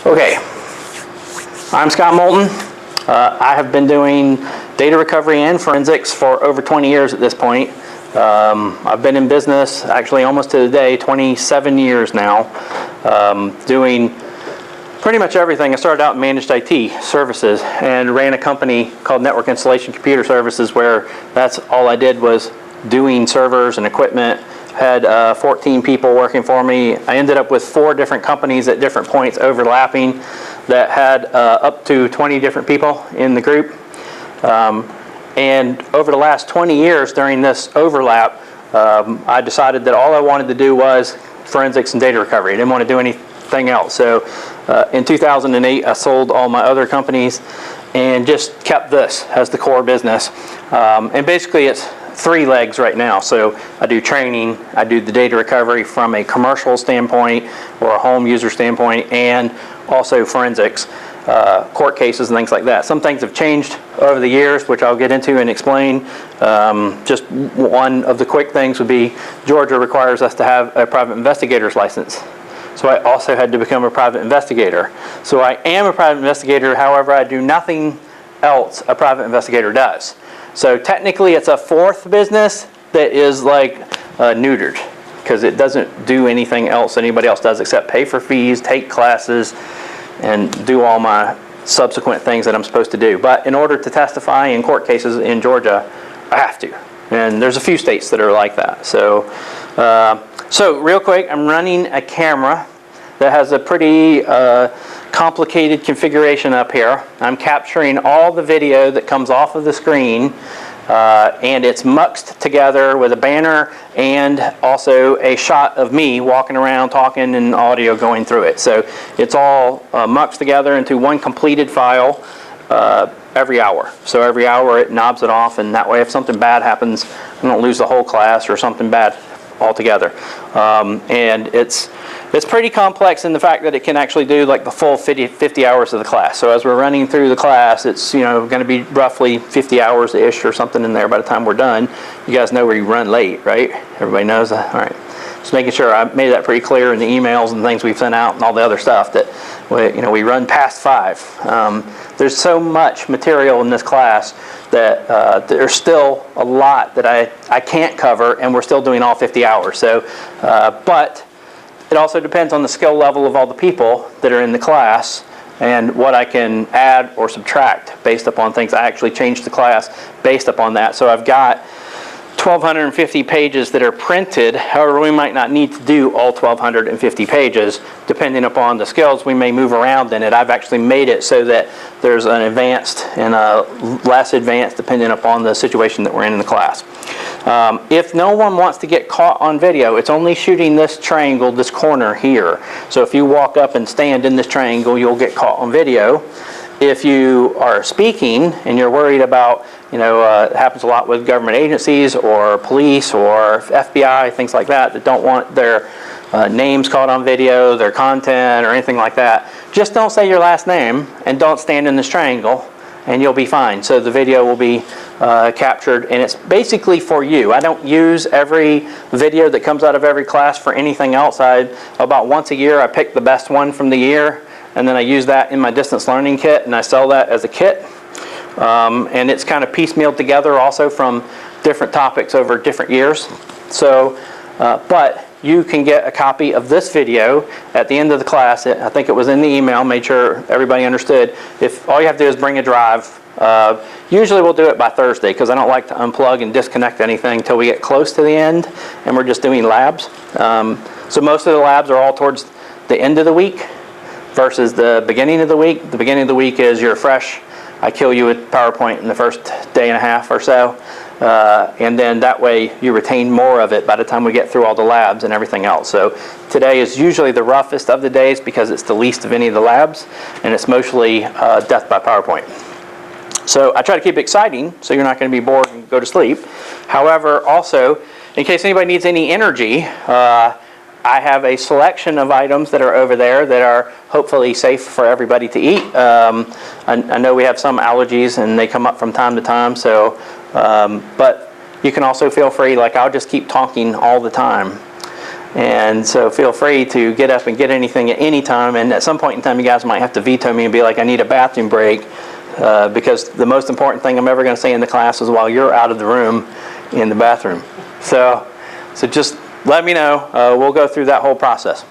Okay, I'm Scott Moulton. I have been doing data recovery and forensics for over 20 years at this point. I've been in business actually almost to the day, 27 years now, doing pretty much everything. I started out in managed IT services and ran a company called Network Installation Computer Services, where that's all I did was doing servers and equipment. Had 14 people working for me. I ended up with 4 different companies at different points overlapping that had up to 20 different people in the group. And over the last 20 years during this overlap, I decided that all I wanted to do was forensics and data recovery. I didn't want to do anything else. So in 2008, I sold all my other companies and just kept this as the core business. And basically it's 3 legs right now. So I do training, I do the data recovery from a commercial standpoint or a home user standpoint, and also forensics, court cases and things like that. Some things have changed over the years, which I'll get into and explain. Just one of the quick things would be Georgia requires us to have a private investigator's license. So I also had to become a private investigator. So I am a private investigator, however, I do nothing else a private investigator does. So technically it's a 4th business that is like neutered, because it doesn't do anything else anybody else does except pay for fees, take classes, and do all my subsequent things that I'm supposed to do. But in order to testify in court cases in Georgia, I have to. And there's a few states that are like that. So, so real quick, I'm running a camera that has a pretty complicated configuration up here. I'm capturing all the video that comes off of the screen, and it's muxed together with a banner and also a shot of me walking around talking and audio going through it. So it's all muxed together into one completed file every hour. So every hour it knobs it off, and that way if something bad happens, I don't lose the whole class or something bad altogether. And it's pretty complex in the fact that it can actually do like the full 50 hours of the class. So as we're running through the class, it's going to be roughly 50 hours-ish or something in there by the time we're done. You guys know where you run late, right? Everybody knows that? All right. Just making sure I made that pretty clear in the emails and things we've sent out and all the other stuff that we run past 5. There's so much material in this class that there's still a lot that I can't cover, and we're still doing all 50 hours. So, but it also depends on the skill level of all the people that are in the class and what I can add or subtract based upon things. I actually changed the class based upon that. So I've got 1,250 pages that are printed. However, we might not need to do all 1,250 pages. Depending upon the skills, we may move around in it. I've actually made it so that there's an advanced and a less advanced depending upon the situation that we're in the class. If no one wants to get caught on video, it's only shooting this triangle, this corner here. So if you walk up and stand in this triangle, you'll get caught on video. If you are speaking and you're worried about, it happens a lot with government agencies or police or FBI, things like that, that don't want their names caught on video, their content or anything like that, just don't say your last name and don't stand in this triangle, and you'll be fine. So the video will be captured, and it's basically for you. I don't use every video that comes out of every class for anything else. About once a year I pick the best one from the year, and then I use that in my distance learning kit, and I sell that as a kit. And it's kind of piecemealed together also from different topics over different years. So, but you can get a copy of this video at the end of the class. I think it was in the email, made sure everybody understood. If all you have to do is bring a drive, usually we'll do it by Thursday, because I don't like to unplug and disconnect anything until we get close to the end and we're just doing labs. So most of the labs are all towards the end of the week versus the beginning of the week. The beginning of the week is you're fresh. I kill you with PowerPoint in the first day and a half or so. And then that way you retain more of it by the time we get through all the labs and everything else. So today is usually the roughest of the days because it's the least of any of the labs, and it's mostly death by PowerPoint. So I try to keep it exciting so you're not going to be bored and go to sleep. However, also, in case anybody needs any energy, I have a selection of items that are over there that are hopefully safe for everybody to eat. I know we have some allergies and they come up from time to time, so but you can also feel free, like I'll just keep talking all the time. And so feel free to get up and get anything at any time. And at some point in time, you guys might have to veto me and be like, I need a bathroom break, because the most important thing I'm ever going to say in the class is while you're out of the room in the bathroom. So just let me know. We'll go through that whole process.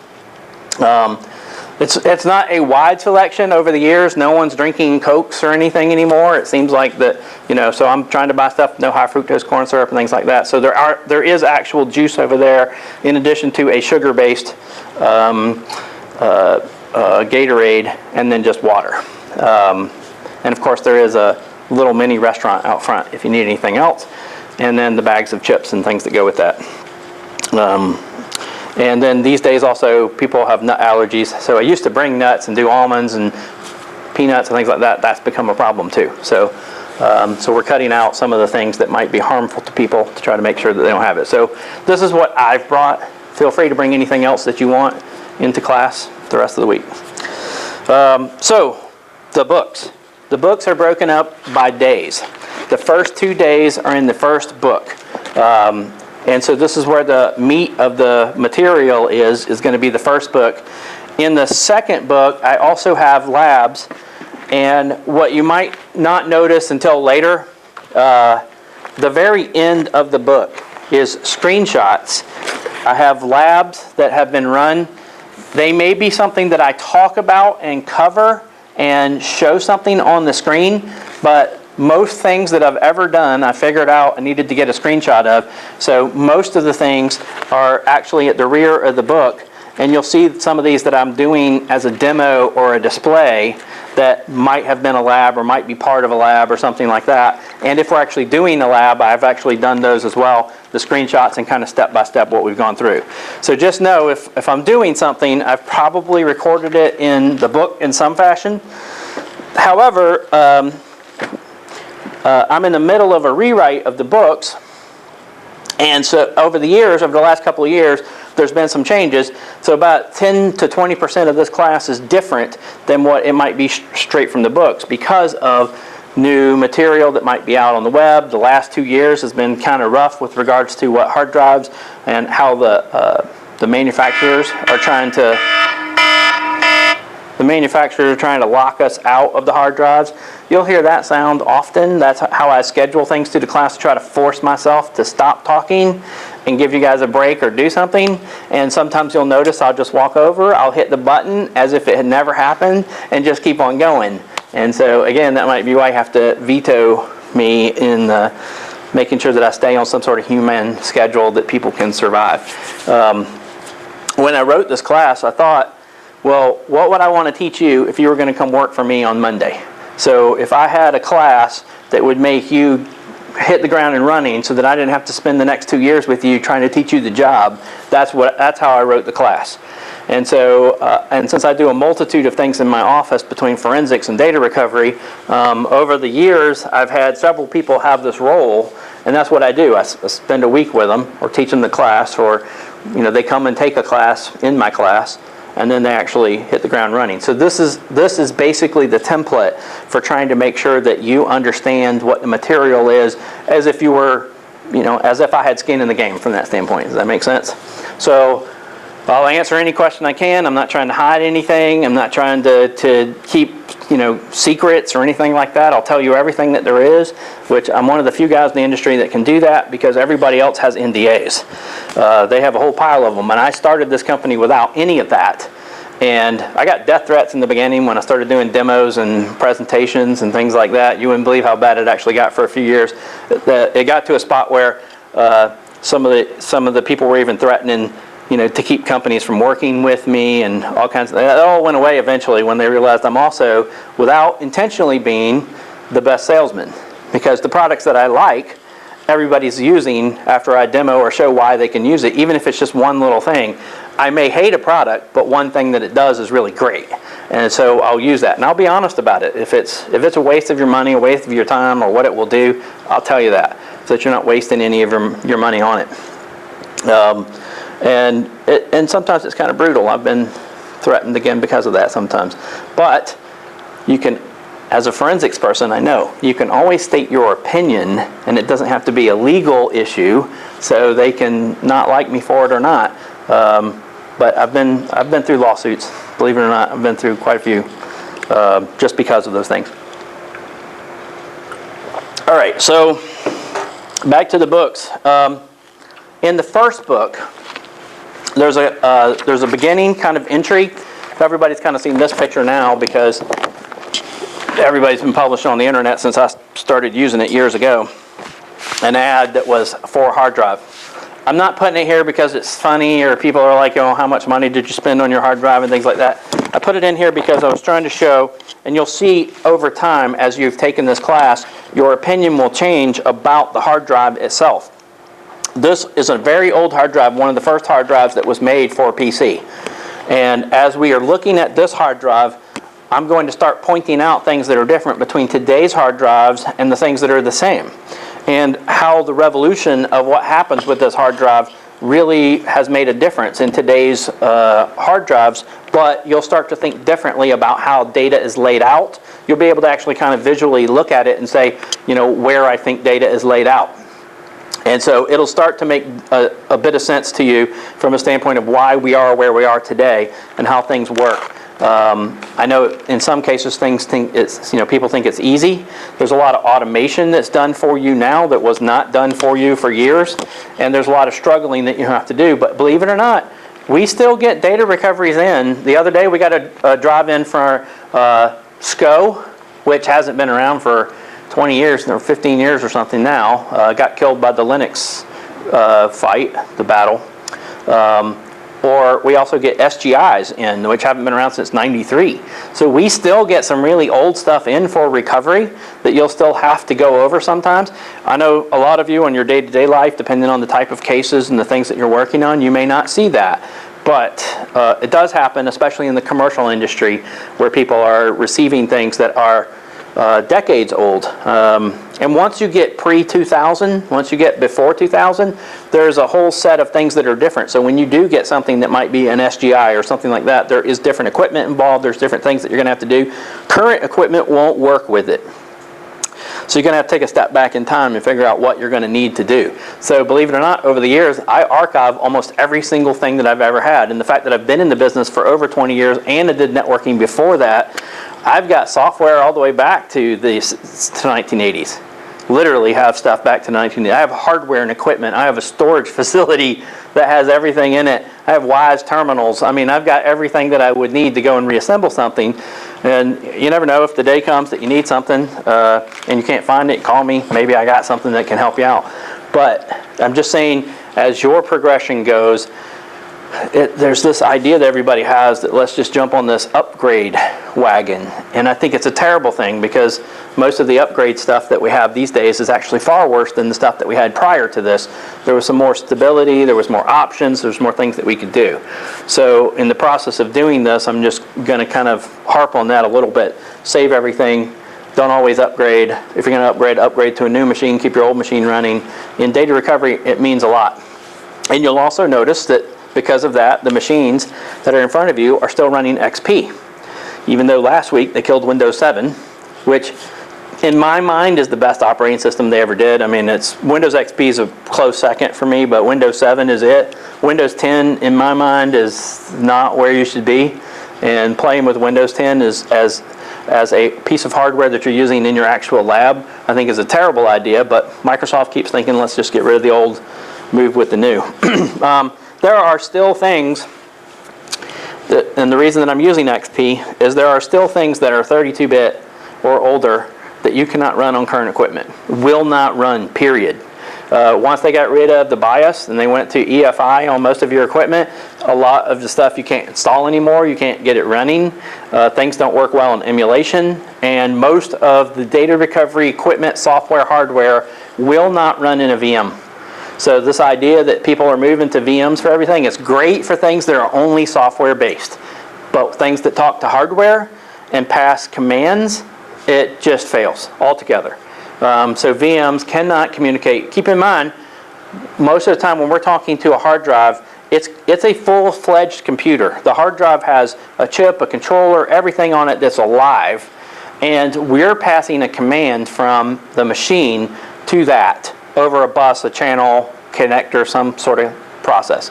It's not a wide selection over the years. No one's drinking Cokes or anything anymore. It seems like that, so I'm trying to buy stuff, no high fructose corn syrup and things like that. So there is actual juice over there in addition to a sugar-based Gatorade and then just water. And of course there is a little mini restaurant out front if you need anything else. And then the bags of chips and things that go with that. And then these days also people have nut allergies. So I used to bring nuts and do almonds and peanuts and things like that. That's become a problem too. So we're cutting out some of the things that might be harmful to people to try to make sure that they don't have it. So this is what I've brought. Feel free to bring anything else that you want into class the rest of the week. So the books. The books are broken up by days. The first 2 days are in the first book. And so this is where the meat of the material is going to be the first book. In the second book, I also have labs. And what you might not notice until later, the very end of the book is screenshots. I have labs that have been run. They may be something that I talk about and cover and show something on the screen, but most things that I've ever done, I figured out I needed to get a screenshot of. So most of the things are actually at the rear of the book. And you'll see some of these that I'm doing as a demo or a display that might have been a lab or might be part of a lab or something like that. And if we're actually doing a lab, I've actually done those as well, the screenshots and kind of step-by-step what we've gone through. So just know if I'm doing something, I've probably recorded it in the book in some fashion. However, I'm in the middle of a rewrite of the books, and so over the last couple of years, there's been some changes. So about 10 to 20% of this class is different than what it might be straight from the books because of new material that might be out on the web. The last 2 years has been kind of rough with regards to what hard drives and how the manufacturers are trying to lock us out of the hard drives. You'll hear that sound often. That's how I schedule things to the class, to try to force myself to stop talking and give you guys a break or do something. And sometimes you'll notice I'll just walk over, I'll hit the button as if it had never happened and just keep on going. And so again, that might be why you have to veto me in making sure that I stay on some sort of human schedule that people can survive. When I wrote this class, I thought, well, what would I want to teach you if you were going to come work for me on Monday? So if I had a class that would make you hit the ground and running so that I didn't have to spend the next 2 years with you trying to teach you the job, that's how I wrote the class. And so, and since I do a multitude of things in my office between forensics and data recovery, over the years I've had several people have this role, and that's what I do. I spend a week with them or teach them the class, or they come and take a class in my class, and then they actually hit the ground running. So this is basically the template for trying to make sure that you understand what the material is, as if you were, as if I had skin in the game from that standpoint. Does that make sense? So I'll answer any question I can. I'm not trying to hide anything. I'm not trying to keep secrets or anything like that. I'll tell you everything that there is, which I'm one of the few guys in the industry that can do that because everybody else has NDAs. They have a whole pile of them, and I started this company without any of that. And I got death threats in the beginning when I started doing demos and presentations and things like that. You wouldn't believe how bad it actually got for a few years. It got to a spot where some of the people were even threatening to keep companies from working with me and all kinds of things. That all went away eventually when they realized I'm also, without intentionally being, the best salesman. Because the products that I like, everybody's using after I demo or show why they can use it, even if it's just one little thing. I may hate a product, but one thing that it does is really great. And so I'll use that. And I'll be honest about it. If it's a waste of your money, a waste of your time, or what it will do, I'll tell you that, so that you're not wasting any of your money on it. And sometimes it's kind of brutal. I've been threatened again because of that sometimes. But you can, as a forensics person, I know, you can always state your opinion, and it doesn't have to be a legal issue, so they can not like me for it or not. But I've been through lawsuits. Believe it or not, I've been through quite a few just because of those things. All right, so back to the books. In the first book, there's a beginning kind of entry. Everybody's kind of seen this picture now because everybody's been publishing on the internet since I started using it years ago. An ad that was for a hard drive. I'm not putting it here because it's funny or people are like, oh, how much money did you spend on your hard drive and things like that. I put it in here because I was trying to show, and you'll see over time as you've taken this class, your opinion will change about the hard drive itself. This is a very old hard drive, one of the first hard drives that was made for a PC. And as we are looking at this hard drive, I'm going to start pointing out things that are different between today's hard drives and the things that are the same. And how the revolution of what happens with this hard drive really has made a difference in today's hard drives, but you'll start to think differently about how data is laid out. You'll be able to actually kind of visually look at it and say, you know, where I think data is laid out. And so it'll start to make a bit of sense to you from a standpoint of why we are where we are today and how things work. I know in some cases people think it's easy. There's a lot of automation that's done for you now that was not done for you for years, and there's a lot of struggling that you have to do. But believe it or not, we still get data recoveries in. The other day we got a drive in for SCO, which hasn't been around for 20 years or 15 years or something now. Got killed by the Linux fight, the battle. Or we also get SGIs in, which haven't been around since '93. So we still get some really old stuff in for recovery that you'll still have to go over sometimes. I know a lot of you in your day-to-day life, depending on the type of cases and the things that you're working on, you may not see that. But it does happen, especially in the commercial industry, where people are receiving things that are decades old. And once you get pre-2000, once you get before 2000, there's a whole set of things that are different. So when you do get something that might be an SGI or something like that, there is different equipment involved, there's different things that you're going to have to do. Current equipment won't work with it. So you're going to have to take a step back in time and figure out what you're going to need to do. So believe it or not, over the years, I archive almost every single thing that I've ever had. And the fact that I've been in the business for over 20 years and I did networking before that, I've got software all the way back to the 1980s. Literally have stuff back to 1980s. I have hardware and equipment. I have a storage facility that has everything in it. I have WISE terminals. I mean, I've got everything that I would need to go and reassemble something. And you never know, if the day comes that you need something and you can't find it, call me. Maybe I got something that can help you out. But I'm just saying, as your progression goes, there's this idea that everybody has that let's just jump on this upgrade wagon. And I think it's a terrible thing because most of the upgrade stuff that we have these days is actually far worse than the stuff that we had prior to this. There was some more stability, there was more options, there's more things that we could do. So in the process of doing this, I'm just going to kind of harp on that a little bit. Save everything. Don't always upgrade. If you're going to upgrade to a new machine, keep your old machine running. In data recovery, it means a lot. And you'll also notice that because of that, the machines that are in front of you are still running XP. Even though last week they killed Windows 7, which in my mind is the best operating system they ever did. I mean, Windows XP is a close second for me, but Windows 7 is it. Windows 10 in my mind is not where you should be. And playing with Windows 10 is as a piece of hardware that you're using in your actual lab, I think is a terrible idea, but Microsoft keeps thinking, let's just get rid of the old, move with the new. There are still things, and the reason that I'm using XP is there are still things that are 32-bit or older that you cannot run on current equipment. Will not run, period. Once they got rid of the BIOS and they went to EFI on most of your equipment, a lot of the stuff you can't install anymore, you can't get it running. Things don't work well in emulation, and most of the data recovery equipment, software, hardware will not run in a VM. So this idea that people are moving to VMs for everything, it's great for things that are only software based. But things that talk to hardware and pass commands, it just fails altogether. So VMs cannot communicate. Keep in mind, most of the time when we're talking to a hard drive, it's a full-fledged computer. The hard drive has a chip, a controller, everything on it that's alive. And we're passing a command from the machine to that over a bus, a channel, connector, some sort of process.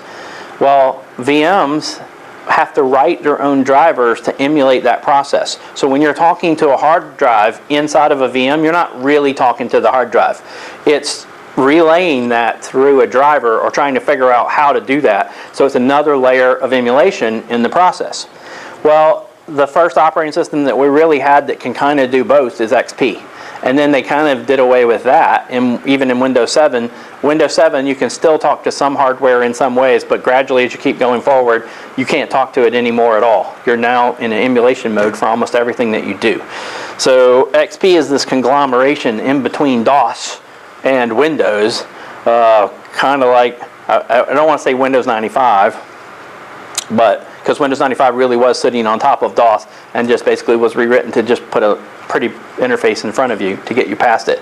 Well, VMs have to write their own drivers to emulate that process. So when you're talking to a hard drive inside of a VM, you're not really talking to the hard drive. It's relaying that through a driver or trying to figure out how to do that. So it's another layer of emulation in the process. Well, the first operating system that we really had that can kind of do both is XP. And then they kind of did away with that, and even in Windows 7. Windows 7, you can still talk to some hardware in some ways, but gradually as you keep going forward, you can't talk to it anymore at all. You're now in an emulation mode for almost everything that you do. So XP is this conglomeration in between DOS and Windows, kind of like, I don't want to say Windows 95, but because Windows 95 really was sitting on top of DOS and just basically was rewritten to just put a pretty interface in front of you to get you past it.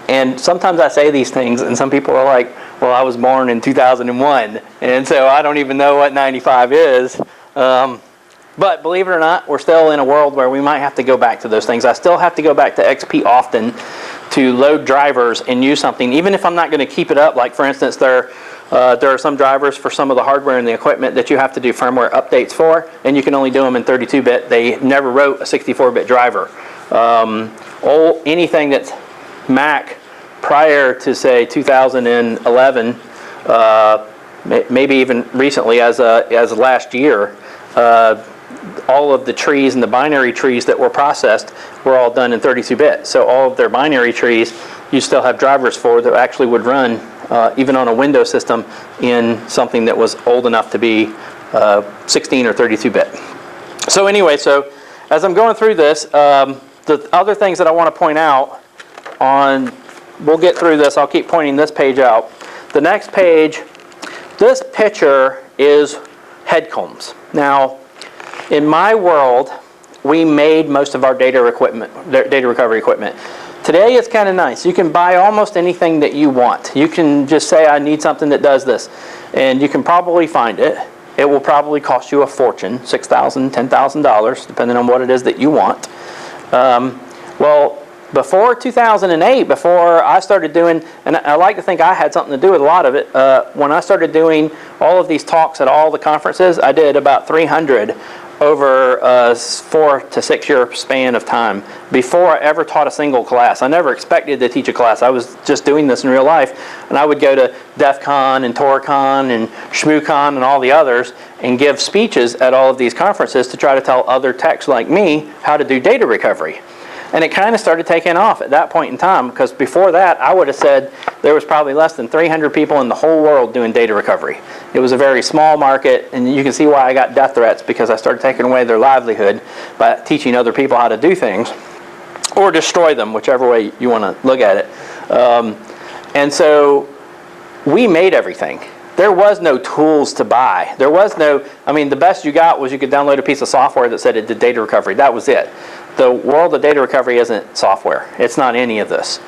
And sometimes I say these things and some people are like, well, I was born in 2001 and so I don't even know what 95 is. But believe it or not, we're still in a world where we might have to go back to those things. I still have to go back to XP often to load drivers and use something, even if I'm not going to keep it up. Like for instance, there are some drivers for some of the hardware and the equipment that you have to do firmware updates for, and you can only do them in 32-bit. They never wrote a 64-bit driver. Anything that's Mac prior to say 2011, maybe even recently as last year, all of the trees and the binary trees that were processed were all done in 32-bit. So all of their binary trees you still have drivers for that actually would run even on a Windows system in something that was old enough to be 16 or 32-bit. So anyway, so as I'm going through this, the other things that I want to point out we'll get through this, I'll keep pointing this page out. The next page, this picture is head combs. Now, in my world, we made most of our data recovery equipment. Today it's kind of nice. You can buy almost anything that you want. You can just say, I need something that does this. And you can probably find it. It will probably cost you a fortune, $6,000, $10,000, depending on what it is that you want. Well, before 2008, before I started doing, and I like to think I had something to do with a lot of it, when I started doing all of these talks at all the conferences, I did about 300 over a 4 to 6 year span of time before I ever taught a single class. I never expected to teach a class. I was just doing this in real life, and I would go to DEF CON and TorCon and ShmooCon and all the others and give speeches at all of these conferences to try to tell other techs like me how to do data recovery. And it kind of started taking off at that point in time, because before that I would have said there was probably less than 300 people in the whole world doing data recovery. It was a very small market, and you can see why I got death threats, because I started taking away their livelihood by teaching other people how to do things, or destroy them, whichever way you want to look at it. And so we made everything. There was no tools to buy. There was no, I mean, the best you got was you could download a piece of software that said it did data recovery. That was it. The world of data recovery isn't software. It's not any of this.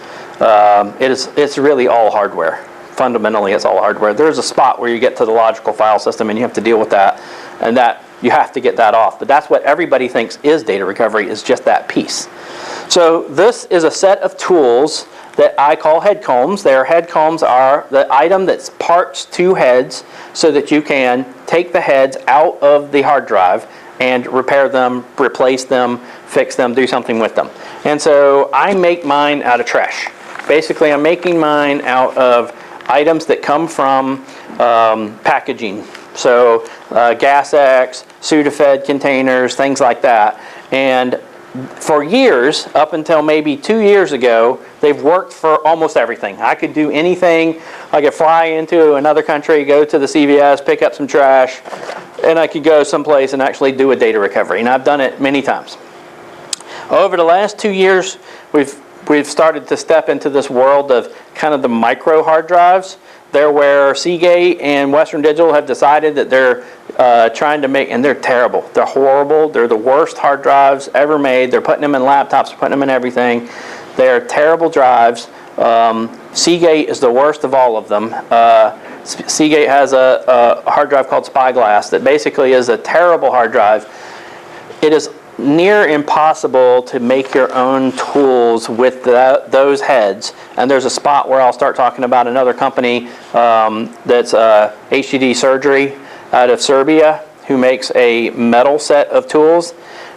It's really all hardware. Fundamentally, it's all hardware. There's a spot where you get to the logical file system and you have to deal with that, and that you have to get that off. But that's what everybody thinks is data recovery, is just that piece. So this is a set of tools that I call head combs. Their head combs are the item that's parts to heads, so that you can take the heads out of the hard drive and repair them, replace them, fix them, do something with them. And so I make mine out of trash. Basically, I'm making mine out of items that come from packaging. So Gas-X, Sudafed containers, things like that. And for years, up until maybe 2 years ago, they've worked for almost everything. I could do anything. I could fly into another country, go to the CVS, pick up some trash, and I could go someplace and actually do a data recovery. And I've done it many times. Over the last 2 years, we've started to step into this world of kind of the micro hard drives. They're where Seagate and Western Digital have decided that they're trying to make, and they're terrible. They're horrible. They're the worst hard drives ever made. They're putting them in laptops, they're putting them in everything. They're terrible drives. Seagate is the worst of all of them. Seagate has a hard drive called Spyglass that basically is a terrible hard drive. It is near impossible to make your own tools with those heads. And there's a spot where I'll start talking about another company that's HDD Surgery out of Serbia, who makes a metal set of tools.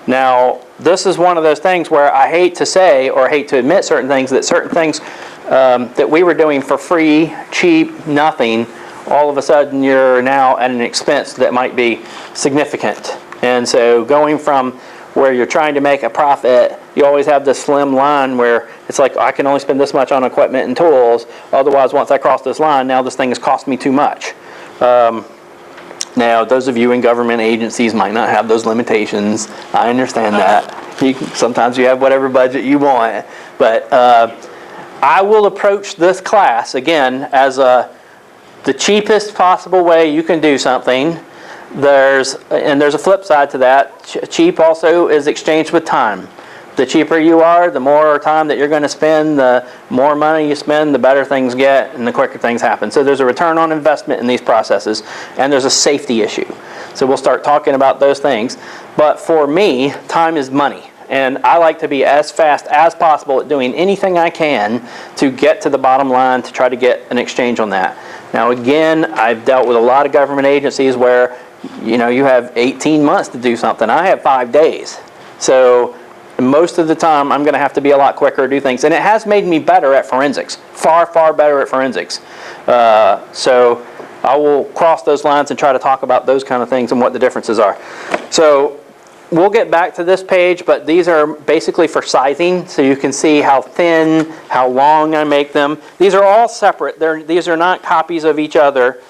Now, this is one of those things where I hate to say, or hate to admit certain things that we were doing for free, cheap, nothing, all of a sudden you're now at an expense that might be significant. And so going from where you're trying to make a profit, you always have this slim line where it's like, I can only spend this much on equipment and tools, otherwise once I cross this line, now this thing has cost me too much. Now, those of you in government agencies might not have those limitations. I understand that. Sometimes you have whatever budget you want. But I will approach this class, again, as the cheapest possible way you can do something. There's a flip side to that. Cheap also is exchanged with time. The cheaper you are, the more time that you're going to spend, the more money you spend, the better things get, and the quicker things happen. So there's a return on investment in these processes, and there's a safety issue. So we'll start talking about those things. But for me, time is money. And I like to be as fast as possible at doing anything I can to get to the bottom line to try to get an exchange on that. Now again, I've dealt with a lot of government agencies where you have 18 months to do something. I have 5 days. So most of the time, I'm going to have to be a lot quicker to do things. And it has made me better at forensics. Far, far better at forensics. So I will cross those lines and try to talk about those kind of things and what the differences are. So we'll get back to this page, but these are basically for sizing. So you can see how thin, how long I make them. These are all separate. These are not copies of each other.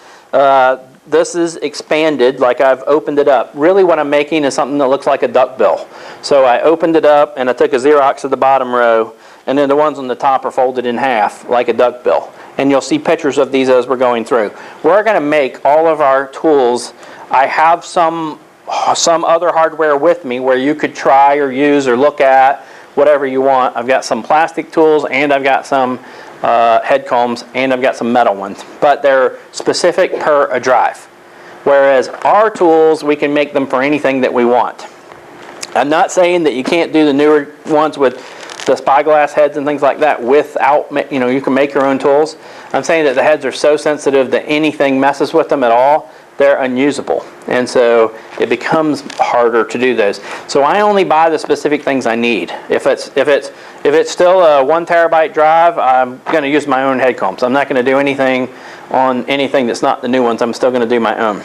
This is expanded, like I've opened it up. Really what I'm making is something that looks like a duckbill. So I opened it up and I took a Xerox of the bottom row, and then the ones on the top are folded in half like a duckbill. And you'll see pictures of these as we're going through. We're going to make all of our tools. I have some other hardware with me where you could try or use or look at whatever you want. I've got some plastic tools, and I've got some head combs, and I've got some metal ones, but they're specific per a drive. Whereas our tools, we can make them for anything that we want. I'm not saying that you can't do the newer ones with the spyglass heads and things like that without, you can make your own tools. I'm saying that the heads are so sensitive that anything messes with them at all, they're unusable. And so it becomes harder to do those. So I only buy the specific things I need. If it's still a 1 terabyte drive, I'm going to use my own head combs. I'm not going to do anything on anything that's not the new ones. I'm still going to do my own.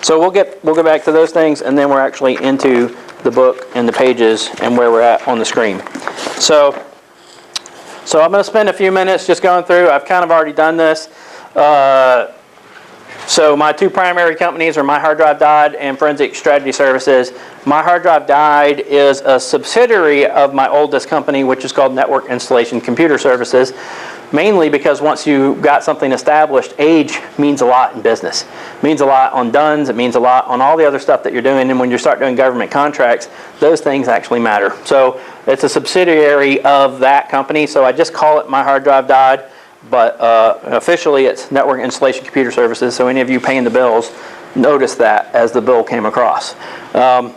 So we'll get back to those things, and then we're actually into the book and the pages and where we're at on the screen. So I'm going to spend a few minutes just going through. I've kind of already done this. So my two primary companies are MyHardDriveDied and Forensic Strategy Services. MyHardDriveDied is a subsidiary of my oldest company, which is called Network Installation Computer Services, mainly because once you got something established, age means a lot in business. It means a lot on DUNS, it means a lot on all the other stuff that you're doing, and when you start doing government contracts, those things actually matter. So it's a subsidiary of that company, so I just call it MyHardDriveDied. But officially it's Network Installation Computer Services, so any of you paying the bills, notice that as the bill came across. And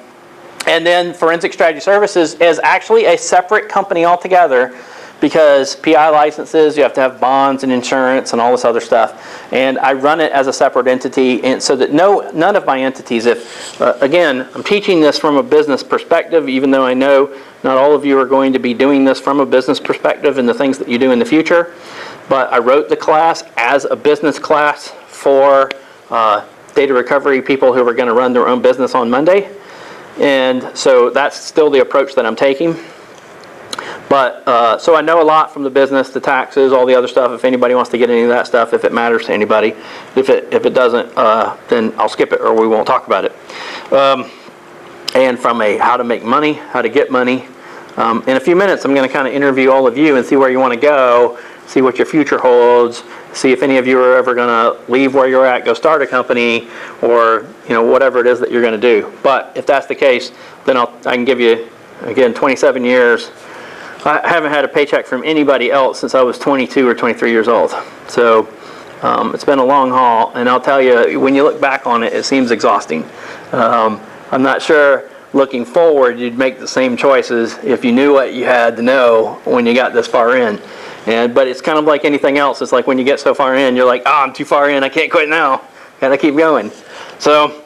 then Forensic Strategy Services is actually a separate company altogether, because PI licenses, you have to have bonds and insurance and all this other stuff. And I run it as a separate entity, and so that none of my entities, again, I'm teaching this from a business perspective, even though I know not all of you are going to be doing this from a business perspective and the things that you do in the future. But I wrote the class as a business class for data recovery people who are going to run their own business on Monday. And so that's still the approach that I'm taking. But so I know a lot from the business, the taxes, all the other stuff. If anybody wants to get any of that stuff, if it matters to anybody. If it doesn't, then I'll skip it or we won't talk about it. And from how to make money, how to get money. In a few minutes, I'm going to kind of interview all of you and see where you want to go. See what your future holds, see if any of you are ever going to leave where you're at, go start a company, or whatever it is that you're going to do. But if that's the case, then I can give you, again, 27 years. I haven't had a paycheck from anybody else since I was 22 or 23 years old. So it's been a long haul, and I'll tell you, when you look back on it, it seems exhausting. I'm not sure looking forward, you'd make the same choices if you knew what you had to know when you got this far in. But it's kind of like anything else. It's like when you get so far in, you're like, oh, I'm too far in, I can't quit now. Gotta keep going. So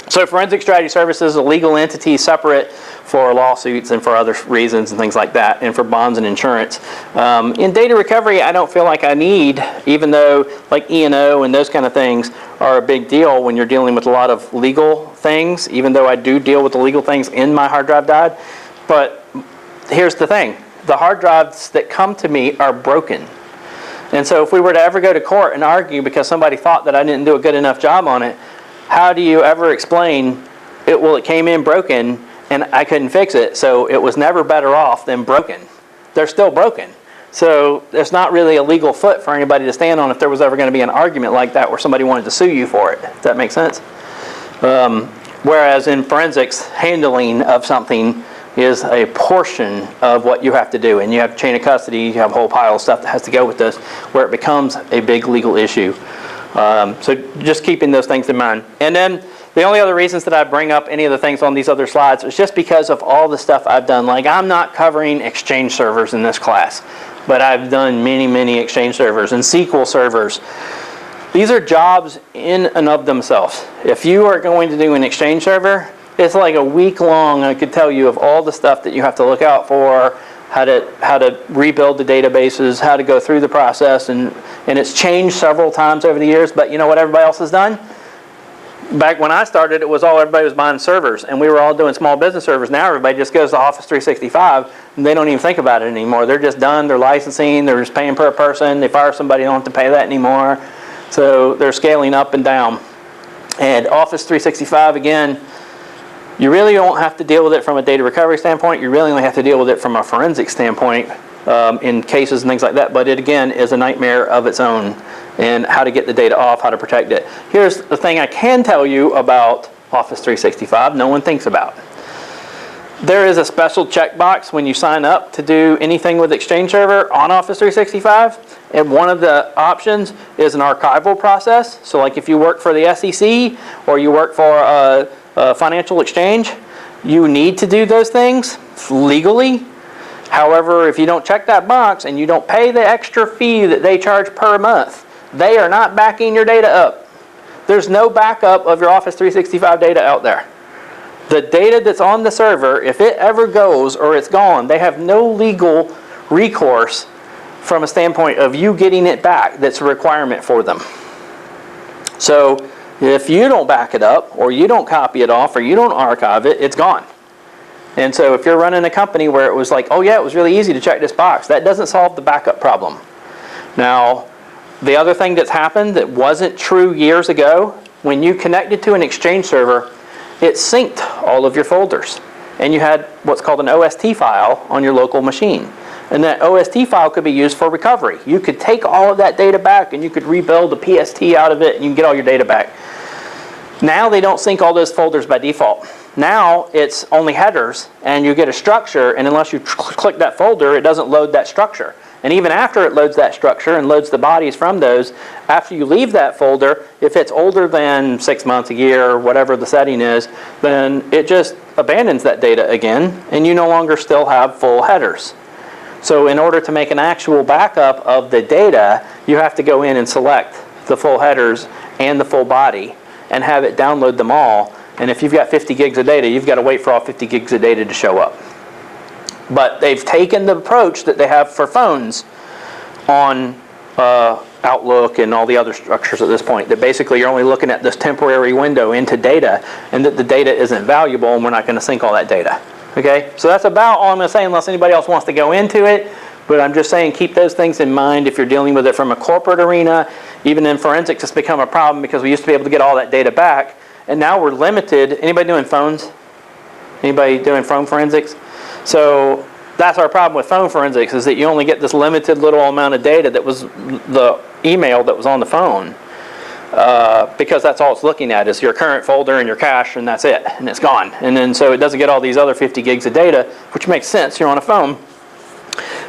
Forensic Strategy Services is a legal entity separate for lawsuits and for other reasons and things like that, and for bonds and insurance. In data recovery, I don't feel like I need, even though like E&O and those kind of things are a big deal when you're dealing with a lot of legal things, even though I do deal with the legal things in MyHardDriveDied. But here's the thing. The hard drives that come to me are broken. And so if we were to ever go to court and argue because somebody thought that I didn't do a good enough job on it, how do you ever explain it? Well, it came in broken and I couldn't fix it, so it was never better off than broken. They're still broken. So there's not really a legal foot for anybody to stand on if there was ever going to be an argument like that where somebody wanted to sue you for it. Does that make sense? Whereas in forensics, handling of something is a portion of what you have to do. And you have chain of custody, you have a whole pile of stuff that has to go with this, where it becomes a big legal issue. So just keeping those things in mind. And then the only other reasons that I bring up any of the things on these other slides is just because of all the stuff I've done. Like, I'm not covering Exchange servers in this class, but I've done many, many Exchange servers and SQL servers. These are jobs in and of themselves. If you are going to do an Exchange server, it's like a week long. I could tell you of all the stuff that you have to look out for, how to rebuild the databases, how to go through the process, and it's changed several times over the years. But you know what everybody else has done? Back when I started, it was everybody was buying servers, and we were all doing small business servers. Now everybody just goes to Office 365, and they don't even think about it anymore. They're just done. They're licensing. They're just paying per person. They fire somebody, they don't have to pay that anymore. So they're scaling up and down. And Office 365, again, you really don't have to deal with it from a data recovery standpoint. You really only have to deal with it from a forensic standpoint in cases and things like that. But it, again, is a nightmare of its own, and how to get the data off, how to protect it. Here's the thing I can tell you about Office 365 no one thinks about. There is a special checkbox when you sign up to do anything with Exchange Server on Office 365. And one of the options is an archival process. So like if you work for the SEC or you work for a financial exchange, you need to do those things legally. However, if you don't check that box and you don't pay the extra fee that they charge per month, they are not backing your data up. There's no backup of your Office 365 data out there. The data that's on the server, if it ever goes or it's gone, they have no legal recourse from a standpoint of you getting it back. That's a requirement for them. So if you don't back it up, or you don't copy it off, or you don't archive it, it's gone. And so if you're running a company where it was like, oh yeah, it was really easy to check this box, that doesn't solve the backup problem. Now, the other thing that's happened that wasn't true years ago, when you connected to an Exchange server, it synced all of your folders. And you had what's called an OST file on your local machine. And that OST file could be used for recovery. You could take all of that data back and you could rebuild a PST out of it and you can get all your data back. Now they don't sync all those folders by default. Now it's only headers, and you get a structure, and unless you click that folder, it doesn't load that structure. And even after it loads that structure and loads the bodies from those, after you leave that folder, if it's older than 6 months, a year, or whatever the setting is, then it just abandons that data again, and you no longer still have full headers. So in order to make an actual backup of the data, you have to go in and select the full headers and the full body and have it download them all. And if you've got 50 gigs of data, you've got to wait for all 50 gigs of data to show up. But they've taken the approach that they have for phones on Outlook and all the other structures at this point, that basically you're only looking at this temporary window into data, and that the data isn't valuable, and we're not going to sync all that data. Okay, so that's about all I'm going to say, unless anybody else wants to go into it. But I'm just saying, keep those things in mind if you're dealing with it from a corporate arena. Even in forensics, it's become a problem because we used to be able to get all that data back, and now we're limited. Anybody doing phones? Anybody doing phone forensics? So that's our problem with phone forensics, is that you only get this limited little amount of data that was the email that was on the phone, because that's all it's looking at is your current folder and your cache, and that's it, and it's gone. And then so it doesn't get all these other 50 gigs of data, which makes sense. You're on a phone.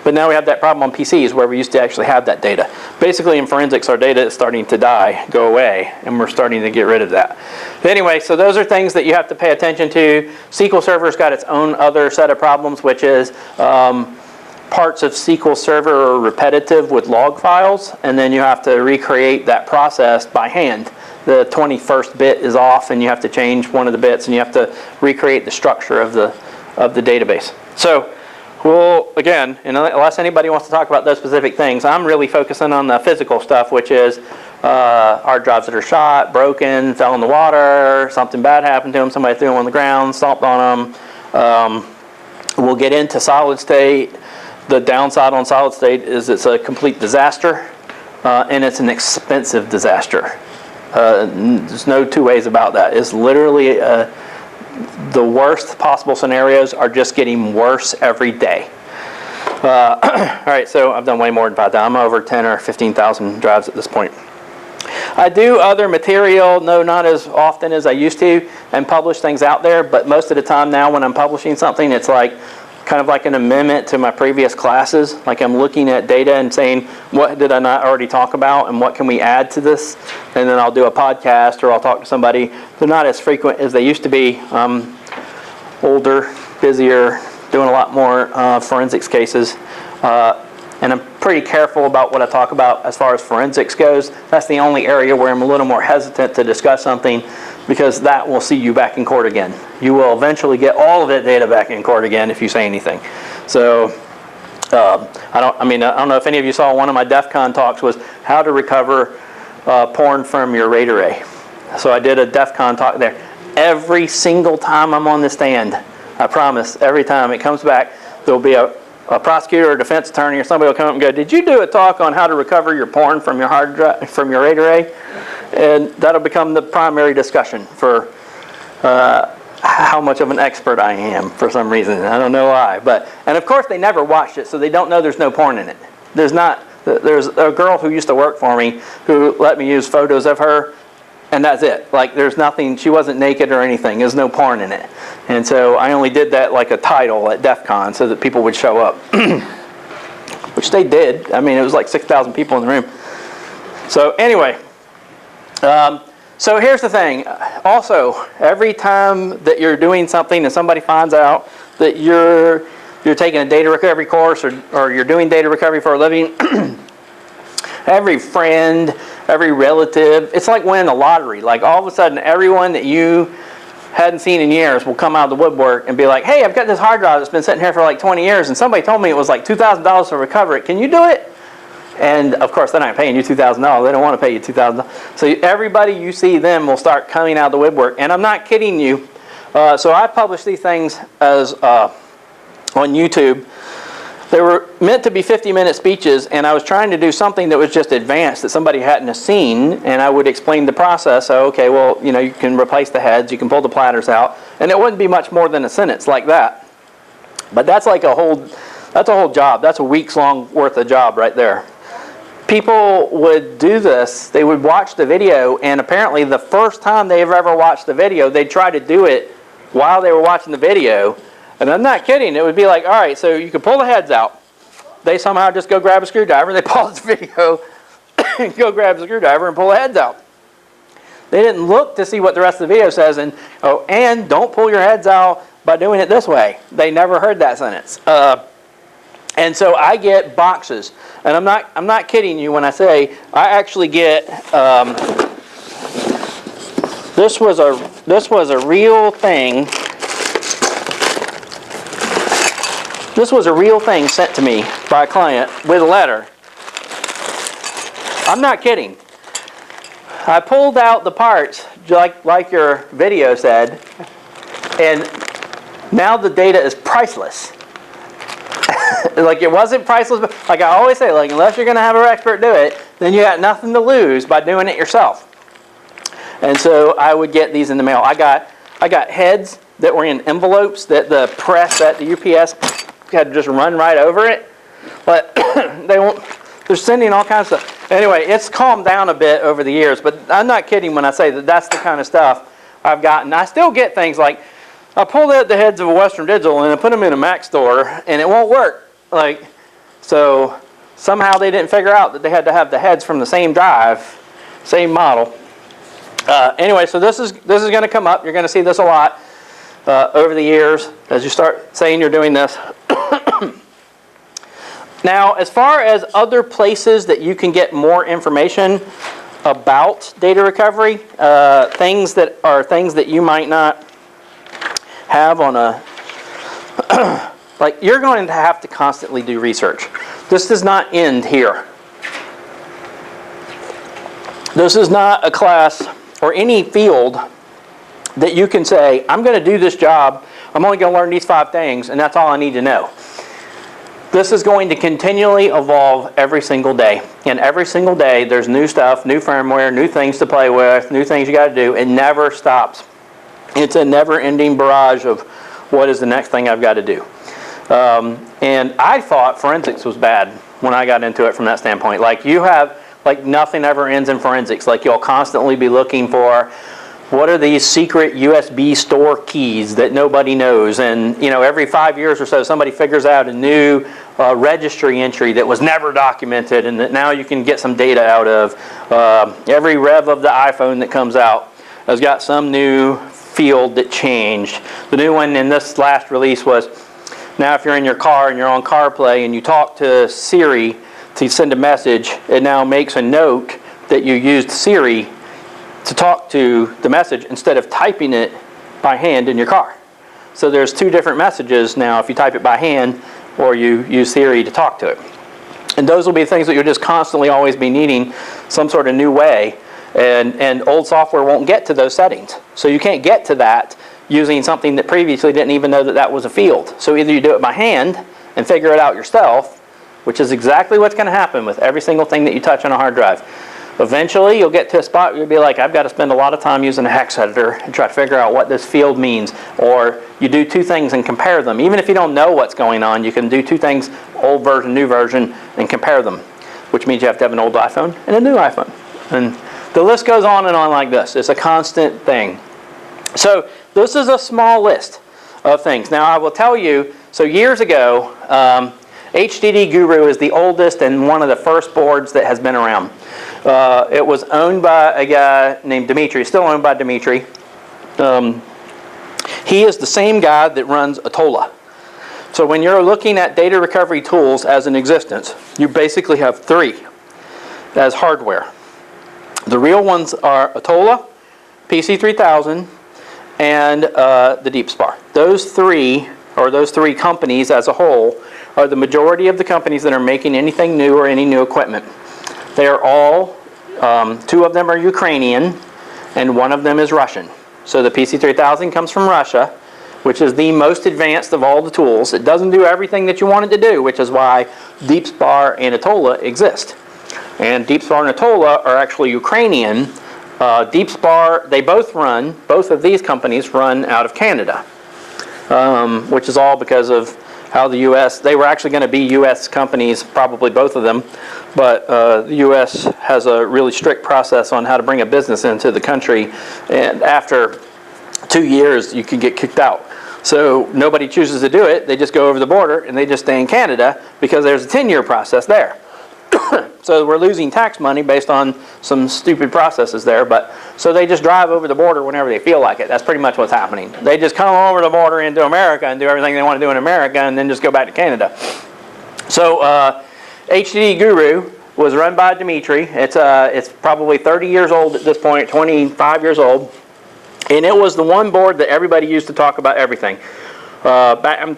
But now we have that problem on PCs where we used to actually have that data. Basically in forensics, our data is starting to die, go away, and we're starting to get rid of that. But anyway, so those are things that you have to pay attention to. SQL Server's got its own other set of problems, which is parts of SQL Server are repetitive with log files, and then you have to recreate that process by hand. The 21st bit is off, and you have to change one of the bits, and you have to recreate the structure of the database. So, well, again, unless anybody wants to talk about those specific things, I'm really focusing on the physical stuff, which is hard drives that are shot, broken, fell in the water, something bad happened to them, somebody threw them on the ground, stomped on them. We'll get into solid state. The downside on solid state is it's a complete disaster, and it's an expensive disaster. There's no two ways about that. It's literally the worst possible scenarios are just getting worse every day. All right, so I've done way more than 5,000. I'm over 10 or 15,000 drives at this point. I do other material, no, not as often as I used to, and publish things out there, but most of the time now when I'm publishing something, it's like kind of like an amendment to my previous classes. Like I'm looking at data and saying, what did I not already talk about and what can we add to this? And then I'll do a podcast or I'll talk to somebody. They're not as frequent as they used to be. Older, busier, doing a lot more forensics cases. And I'm pretty careful about what I talk about as far as forensics goes. That's the only area where I'm a little more hesitant to discuss something, because that will see you back in court again. You will eventually get all of that data back in court again if you say anything. So I don't know if any of you saw one of my DEF CON talks was how to recover porn from your RAID array. So I did a DEF CON talk there. Every single time I'm on the stand, I promise, every time it comes back, there'll be a prosecutor or defense attorney or somebody will come up and go, did you do a talk on how to recover your porn from your hard drive, from your RAID array? And that'll become the primary discussion for how much of an expert I am for some reason. I don't know why. And of course they never watched it, so they don't know there's no porn in it. There's a girl who used to work for me who let me use photos of her, and that's it. Like there's nothing, she wasn't naked or anything. There's no porn in it. And so I only did that like a title at DEF CON so that people would show up. Which they did. I mean, it was like 6,000 people in the room. So anyway, so here's the thing. Also, every time that you're doing something and somebody finds out that you're taking a data recovery course or you're doing data recovery for a living, every friend, every relative, it's like winning a lottery. Like all of a sudden, everyone that you hadn't seen in years will come out of the woodwork and be like, hey, I've got this hard drive that's been sitting here for like 20 years and somebody told me it was like $2,000 to recover it. Can you do it? And of course, they're not paying you $2,000. They don't want to pay you $2,000. So everybody you see them will start coming out of the woodwork. And I'm not kidding you. So I publish these things as on YouTube. They were meant to be 50-minute speeches, and I was trying to do something that was just advanced that somebody hadn't seen, and I would explain the process. So, okay, well, you can replace the heads, you can pull the platters out, and it wouldn't be much more than a sentence like that. But that's like a whole job. That's a week's long worth of job right there. People would do this. They would watch the video, and apparently the first time they've ever watched the video, they'd try to do it while they were watching the video. And I'm not kidding. It would be like, all right, so you can pull the heads out. They somehow just go grab a screwdriver. They pause the video and go grab a screwdriver and pull the heads out. They didn't look to see what the rest of the video says. And don't pull your heads out by doing it this way. They never heard that sentence. And so I get boxes. And I'm not kidding you when I say I actually get. This was a real thing. This was a real thing sent to me by a client with a letter. I'm not kidding. I pulled out the parts, like your video said, and now the data is priceless. Like it wasn't priceless, but like I always say, like unless you're going to have an expert do it, then you got nothing to lose by doing it yourself. And so I would get these in the mail. I got heads that were in envelopes that the press at the UPS had to just run right over it, but they're sending all kinds of stuff. Anyway, it's calmed down a bit over the years, but I'm not kidding when I say that that's the kind of stuff I've gotten. I still get things like, I pulled out the heads of a Western Digital and I put them in a Mac store and it won't work. Like, So somehow they didn't figure out that they had to have the heads from the same drive, same model. Anyway, so this is going to come up. You're going to see this a lot over the years as you start saying you're doing this. Now, as far as other places that you can get more information about data recovery, things that you might not have on a like, you're going to have to constantly do research. This does not end here. This is not a class or any field that you can say, I'm going to do this job, I'm only going to learn these 5 things, and that's all I need to know. This is going to continually evolve every single day. And every single day, there's new stuff, new firmware, new things to play with, new things you got to do. It never stops. It's a never-ending barrage of what is the next thing I've got to do. And I thought forensics was bad when I got into it from that standpoint. Like, nothing ever ends in forensics. Like, you'll constantly be looking for, what are these secret USB store keys that nobody knows? And, every 5 years or so, somebody figures out a new registry entry that was never documented and that now you can get some data out of. Every rev of the iPhone that comes out has got some new field that changed. The new one in this last release was, now if you're in your car and you're on CarPlay and you talk to Siri to send a message, it now makes a note that you used Siri to talk to the message instead of typing it by hand in your car. So there's 2 different messages now if you type it by hand or you use Siri to talk to it. And those will be things that you'll just constantly always be needing some sort of new way, and old software won't get to those settings. So you can't get to that using something that previously didn't even know that that was a field. So either you do it by hand and figure it out yourself, which is exactly what's going to happen with every single thing that you touch on a hard drive. Eventually, you'll get to a spot where you'll be like, I've got to spend a lot of time using a hex editor and try to figure out what this field means. Or you do 2 things and compare them. Even if you don't know what's going on, you can do 2 things, old version, new version, and compare them, which means you have to have an old iPhone and a new iPhone. And the list goes on and on like this. It's a constant thing. So this is a small list of things. Now, I will tell you, so years ago, HDD Guru is the oldest and one of the first boards that has been around. It was owned by a guy named Dimitri, still owned by Dimitri. He is the same guy that runs Atolla. So when you're looking at data recovery tools as in existence, you basically have 3 as hardware. The real ones are Atolla, PC3000, and the DeepSpar. Those 3 companies as a whole, are the majority of the companies that are making anything new or any new equipment. They are all, 2 of them are Ukrainian, and 1 of them is Russian. So the PC3000 comes from Russia, which is the most advanced of all the tools. It doesn't do everything that you want it to do, which is why DeepSpar and Atolla exist. And DeepSpar and Atolla are actually Ukrainian. DeepSpar, both of these companies run out of Canada, which is all because of how the U.S., they were actually going to be U.S. companies, probably both of them, but the U.S. has a really strict process on how to bring a business into the country, and after 2 years you can get kicked out. So nobody chooses to do it, they just go over the border and they just stay in Canada because there's a 10-year process there. So we're losing tax money based on some stupid processes there, but so they just drive over the border whenever they feel like it. That's pretty much what's happening. They just come over the border into America and do everything they want to do in America and then just go back to Canada. So HDD Guru was run by Dimitri. It's probably 30 years old at this point, 25 years old, and it was the one board that everybody used to talk about everything. I'm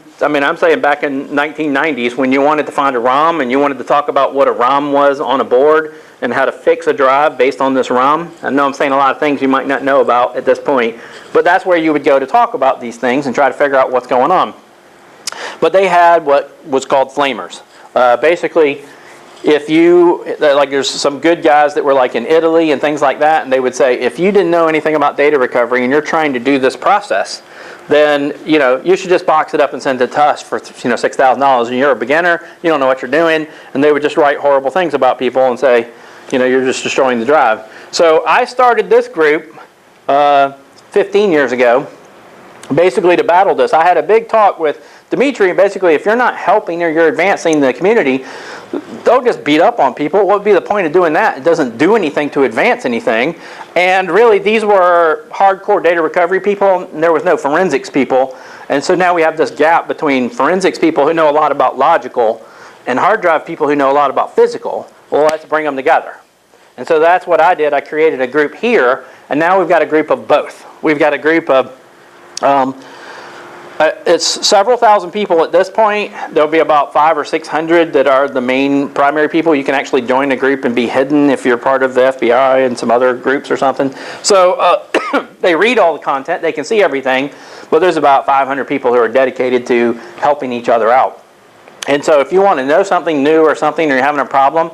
saying back in 1990s when you wanted to find a ROM and you wanted to talk about what a ROM was on a board and how to fix a drive based on this ROM. I know I'm saying a lot of things you might not know about at this point, but that's where you would go to talk about these things and try to figure out what's going on. But they had what was called flamers. Basically, there's some good guys that were like in Italy and things like that, and they would say, if you didn't know anything about data recovery and you're trying to do this process, then you should just box it up and send it to us for $6,000. And you're a beginner, you don't know what you're doing, and they would just write horrible things about people and say, you're just destroying the drive. So I started this group 15 years ago, basically to battle this. I had a big talk with Dimitri, basically, if you're not helping or you're advancing the community, they'll just beat up on people. What would be the point of doing that? It doesn't do anything to advance anything. And really, these were hardcore data recovery people, and there was no forensics people. And so now we have this gap between forensics people who know a lot about logical and hard drive people who know a lot about physical. Well, let's bring them together. And so that's what I did. I created a group here, and now we've got a group of both. We've got a group of, it's several thousand people at this point. There'll be about 500 or 600 that are the main primary people. You can actually join a group and be hidden if you're part of the FBI and some other groups or something. So they read all the content, they can see everything, but there's about 500 people who are dedicated to helping each other out. And so if you want to know something new or something, or you're having a problem,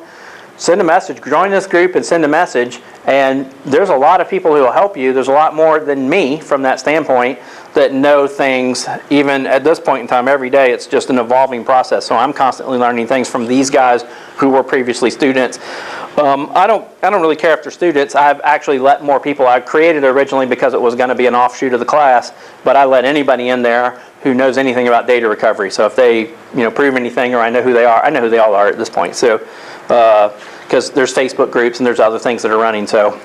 send a message, join this group and send a message, and there's a lot of people who will help you. There's a lot more than me from that standpoint that know things, even at this point in time, every day. It's just an evolving process. So I'm constantly learning things from these guys who were previously students. I don't really care if they're students. I've actually let more people. I created it originally because it was going to be an offshoot of the class, but I let anybody in there who knows anything about data recovery. So if they prove anything, or I know who they are, I know who they all are at this point. So because there's Facebook groups and there's other things that are running. So,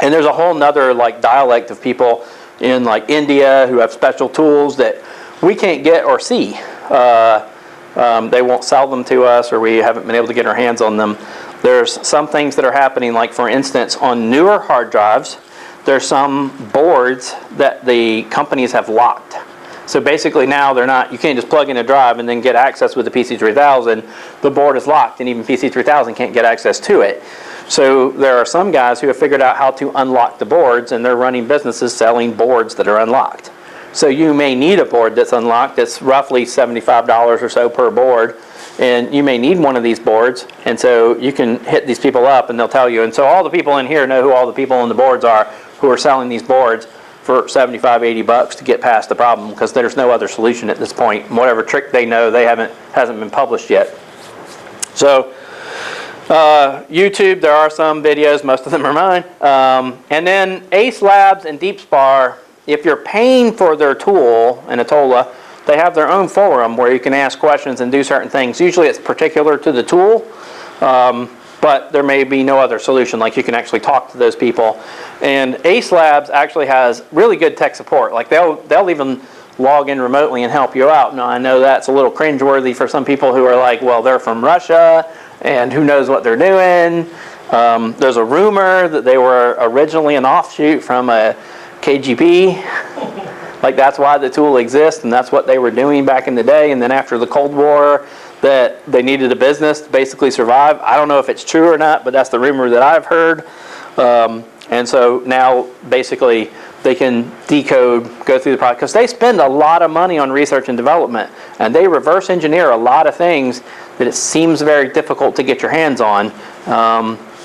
and there's a whole nother like dialect of people in like India who have special tools that we can't get or see. They won't sell them to us, or we haven't been able to get our hands on them. There's some things that are happening, like for instance, on newer hard drives, there's some boards that the companies have locked. So basically now they're not, you can't just plug in a drive and then get access with the PC3000. The board is locked, and even PC3000 can't get access to it. So there are some guys who have figured out how to unlock the boards, and they're running businesses selling boards that are unlocked. So you may need a board that's unlocked. It's roughly $75 or so per board, and you may need one of these boards, and so you can hit these people up and they'll tell you. And so all the people in here know who all the people on the boards are who are selling these boards for 75, 80 bucks to get past the problem, because there's no other solution at this point. Whatever trick they know, hasn't been published yet. So YouTube, there are some videos, most of them are mine. And then Ace Labs and DeepSpar, if you're paying for their tool in Atola, they have their own forum where you can ask questions and do certain things. Usually it's particular to the tool, but there may be no other solution, like you can actually talk to those people. And Ace Labs actually has really good tech support. Like they'll even log in remotely and help you out. Now I know that's a little cringeworthy for some people who are like, well, they're from Russia and who knows what they're doing. There's a rumor that they were originally an offshoot from a KGB. Like that's why the tool exists, and that's what they were doing back in the day. And then after the Cold War, that they needed a business to basically survive. I don't know if it's true or not, but that's the rumor that I've heard. And so now basically they can decode, go through the process, because they spend a lot of money on research and development, and they reverse engineer a lot of things that it seems very difficult to get your hands on.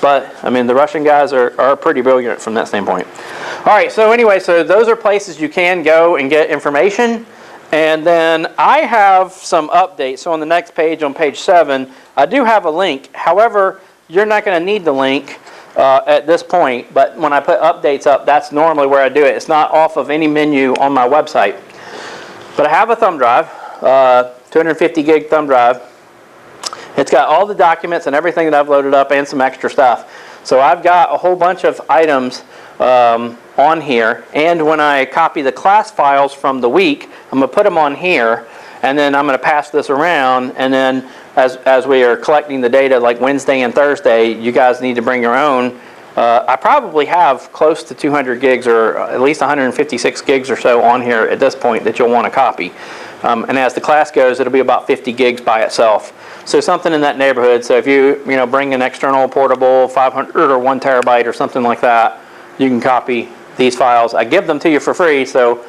But I mean, the Russian guys are pretty brilliant from that standpoint. All right, so anyway, so those are places you can go and get information. And then I have some updates. So on the next page, on page 7, I do have a link. However, you're not going to need the link at this point. But when I put updates up, that's normally where I do it. It's not off of any menu on my website. But I have a thumb drive, 250 gig thumb drive. It's got all the documents and everything that I've loaded up and some extra stuff. So I've got a whole bunch of items on here, and when I copy the class files from the week, I'm going to put them on here, and then I'm going to pass this around, and then as we are collecting the data like Wednesday and Thursday, you guys need to bring your own. I probably have close to 200 gigs or at least 156 gigs or so on here at this point that you'll want to copy. And as the class goes, it'll be about 50 gigs by itself. So something in that neighborhood. So if you bring an external portable 500 or 1 terabyte or something like that, you can copy these files. I give them to you for free, so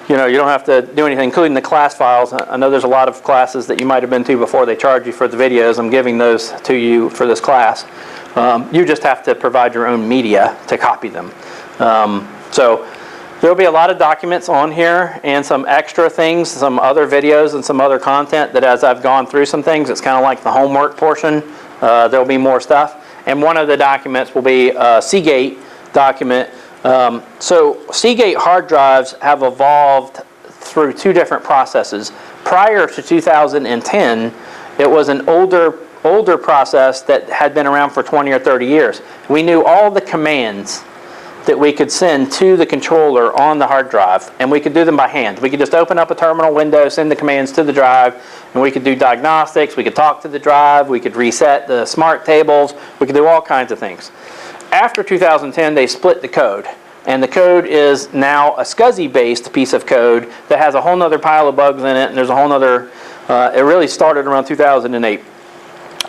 you don't have to do anything, including the class files. I know there's a lot of classes that you might have been to before they charge you for the videos. I'm giving those to you for this class. You just have to provide your own media to copy them. So there'll be a lot of documents on here and some extra things, some other videos and some other content that as I've gone through some things, it's kind of like the homework portion. There'll be more stuff. And one of the documents will be a Seagate document. So Seagate hard drives have evolved through 2 different processes. prior to 2010, it was an older process that had been around for 20 or 30 years. We knew all the commands that we could send to the controller on the hard drive, and we could do them by hand. We could just open up a terminal window, send the commands to the drive, and we could do diagnostics, we could talk to the drive, we could reset the smart tables, we could do all kinds of things. After 2010, they split the code, and the code is now a SCSI-based piece of code that has a whole nother pile of bugs in it, and there's a whole nother, it really started around 2008.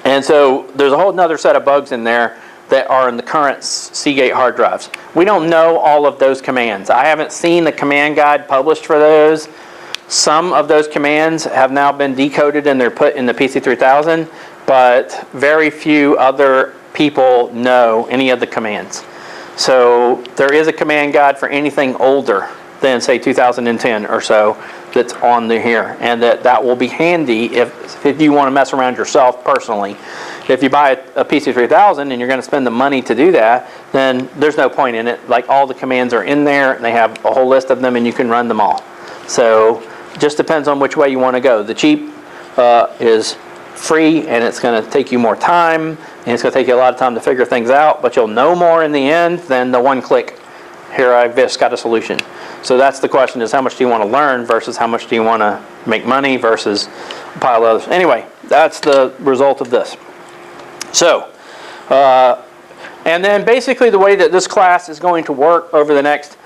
And so there's a whole nother set of bugs in there that are in the current Seagate hard drives. We don't know all of those commands. I haven't seen the command guide published for those. Some of those commands have now been decoded and they're put in the PC3000, but very few other people know any of the commands. So there is a command guide for anything older than, say, 2010 or so that's on here, and that will be handy if you want to mess around yourself personally. If you buy a PC3000 and you're going to spend the money to do that, then there's no point in it. Like, all the commands are in there, and they have a whole list of them, and you can run them all. So just depends on which way you want to go. The cheap is free, and it's going to take you more time, and it's going to take you a lot of time to figure things out, but you'll know more in the end than the one click, here I've just got a solution. So that's the question, is how much do you want to learn versus how much do you want to make money versus a pile of others. Anyway, that's the result of this. So, and then basically the way that this class is going to work over the next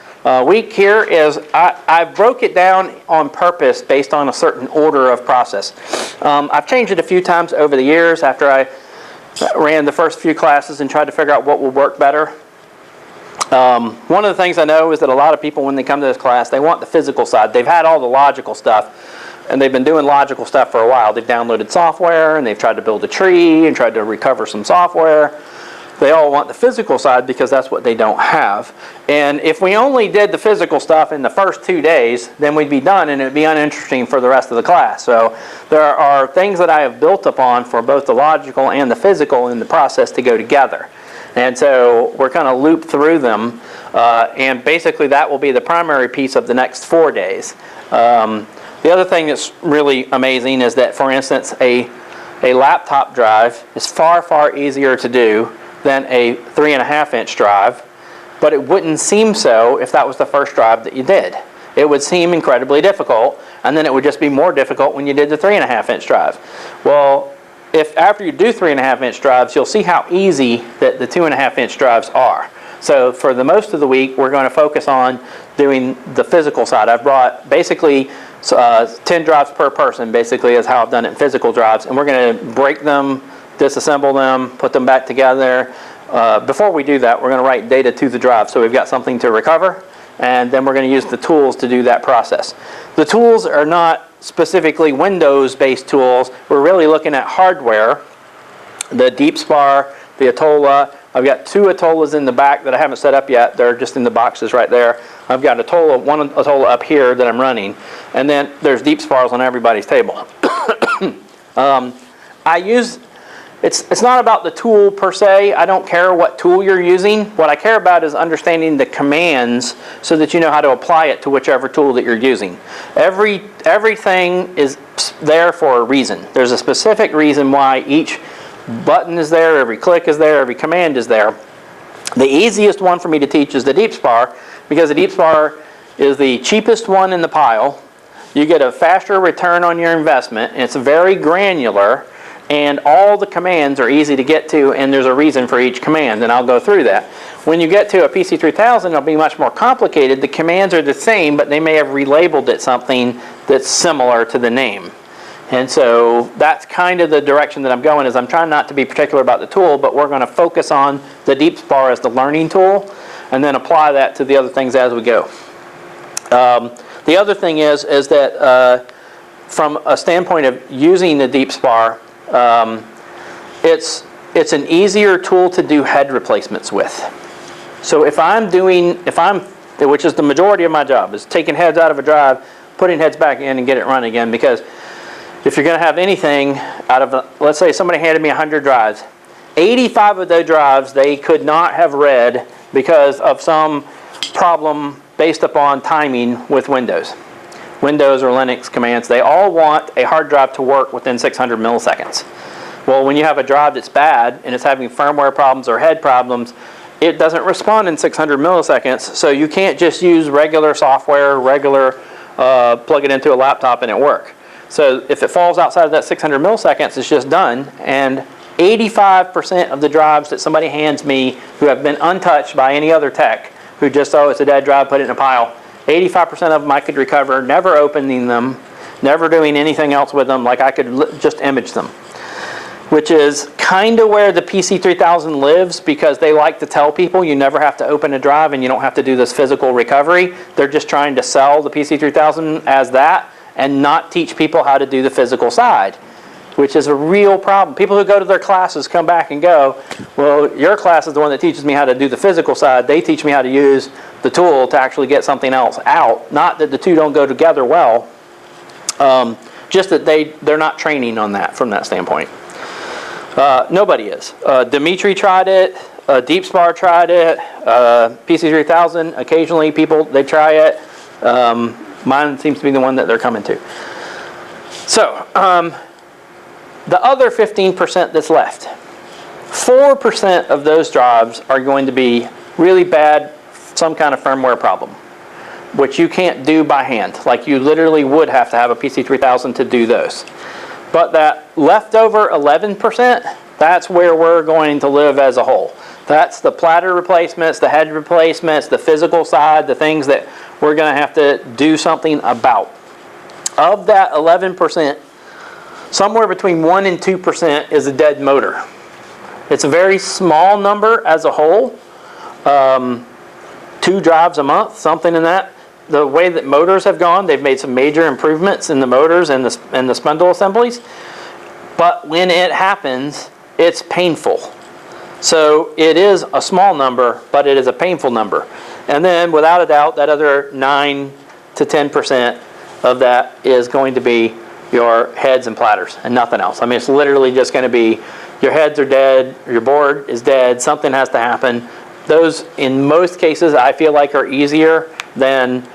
week here is I broke it down on purpose based on a certain order of process. I've changed it a few times over the years after I ran the first few classes and tried to figure out what will work better. One of the things I know is that a lot of people, when they come to this class, they want the physical side. They've had all the logical stuff, and they've been doing logical stuff for a while. They've downloaded software, and they've tried to build a tree and tried to recover some software. They all want the physical side because that's what they don't have. And if we only did the physical stuff in the first 2 days, then we'd be done, and it would be uninteresting for the rest of the class. So there are things that I have built upon for both the logical and the physical in the process to go together. And so we're going to loop through them, and basically that will be the primary piece of the next 4 days. The other thing that's really amazing is that, for instance, a laptop drive is far, far easier to do than a 3.5-inch drive, but it wouldn't seem so if that was the first drive that you did. It would seem incredibly difficult, and then it would just be more difficult when you did the 3.5-inch drive. Well, if after you do 3.5-inch drives, you'll see how easy that the 2.5-inch drives are. So for the most of the week, we're going to focus on doing the physical side. I've brought basically 10 drives per person, basically, is how I've done it in physical drives, and we're going to break them, disassemble them, put them back together. Before we do that, we're going to write data to the drive, so we've got something to recover, and then we're going to use the tools to do that process. The tools are not specifically Windows-based tools. We're really looking at hardware, the DeepSpar, the Atolla. I've got 2 Atollas in the back that I haven't set up yet. They're just in the boxes right there. I've got one Atolla up here that I'm running, and then there's DeepSpars on everybody's table. It's not about the tool per se. I don't care what tool you're using. What I care about is understanding the commands so that you know how to apply it to whichever tool that you're using. Everything is there for a reason. There's a specific reason why each button is there, every click is there, every command is there. The easiest one for me to teach is the DeepSpar, because the DeepSpar is the cheapest one in the pile. You get a faster return on your investment, and it's very granular, and all the commands are easy to get to, and there's a reason for each command, and I'll go through that. When you get to a PC3000, it'll be much more complicated. The commands are the same, but they may have relabeled it something that's similar to the name. And so that's kind of the direction that I'm going, is I'm trying not to be particular about the tool, but we're going to focus on the DeepSpar as the learning tool, and then apply that to the other things as we go. The other thing is that from a standpoint of using the DeepSpar, it's an easier tool to do head replacements with. So which is the majority of my job, is taking heads out of a drive, putting heads back in, and get it running again. Because if you're going to have anything out of, let's say somebody handed me 100 drives, 85 of those drives they could not have read because of some problem based upon timing with Windows. Windows or Linux commands, they all want a hard drive to work within 600 milliseconds. Well, when you have a drive that's bad and it's having firmware problems or head problems, it doesn't respond in 600 milliseconds, so you can't just use regular software, plug it into a laptop and it work. So if it falls outside of that 600 milliseconds, it's just done. And 85% of the drives that somebody hands me who have been untouched by any other tech, who just, oh, it's a dead drive, put it in a pile, 85% of them I could recover, never opening them, never doing anything else with them, like I could just image them. Which is kind of where the PC3000 lives, because they like to tell people you never have to open a drive and you don't have to do this physical recovery. They're just trying to sell the PC3000 as that and not teach people how to do the physical side, which is a real problem. People who go to their classes come back and go, well, your class is the one that teaches me how to do the physical side. They teach me how to use the tool to actually get something else out. Not that the two don't go together well, just that they're not training on that from that standpoint. Nobody is. Dimitri tried it. DeepSpar tried it. PC3000, occasionally people, they try it. Mine seems to be the one that they're coming to. So, the other 15% that's left, 4% of those drives are going to be really bad, some kind of firmware problem, which you can't do by hand. Like you literally would have to have a PC3000 to do those. But that leftover 11%, that's where we're going to live as a whole. That's the platter replacements, the head replacements, the physical side, the things that we're going to have to do something about. Of that 11%, somewhere between 1 and 2% is a dead motor. It's a very small number as a whole. 2 drives a month, something in that. The way that motors have gone, they've made some major improvements in the motors and the spindle assemblies. But when it happens, it's painful. So it is a small number, but it is a painful number. And then, without a doubt, that other 9 to 10% of that is going to be your heads and platters and nothing else. I mean, it's literally just going to be your heads are dead, your board is dead, something has to happen. Those, in most cases, I feel like are easier than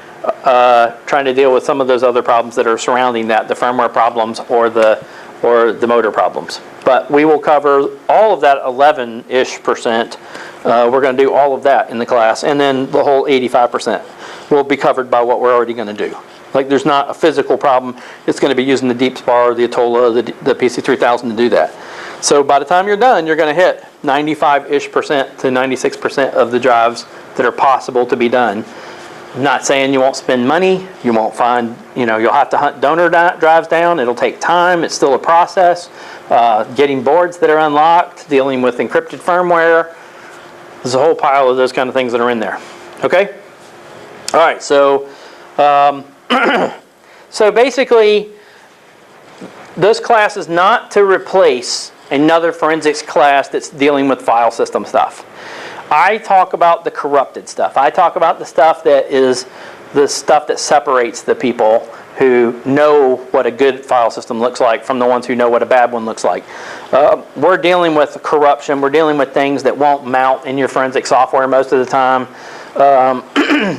trying to deal with some of those other problems that are surrounding that, the firmware problems or the motor problems. But we will cover all of that 11-ish%. We're going to do all of that in the class, and then the whole 85% will be covered by what we're already going to do. Like there's not a physical problem. It's going to be using the DeepSpar, the Atola, the PC3000 to do that. So by the time you're done, you're going to hit 95-ish% to 96% of the drives that are possible to be done. I'm not saying you won't spend money. You won't find, you'll have to hunt donor drives down. It'll take time. It's still a process. Getting boards that are unlocked, dealing with encrypted firmware. There's a whole pile of those kind of things that are in there. Okay? All right, so so basically, this class is not to replace another forensics class that's dealing with file system stuff. I talk about the corrupted stuff. I talk about the stuff that is the stuff that separates the people who know what a good file system looks like from the ones who know what a bad one looks like. We're dealing with corruption. We're dealing with things that won't mount in your forensic software most of the time.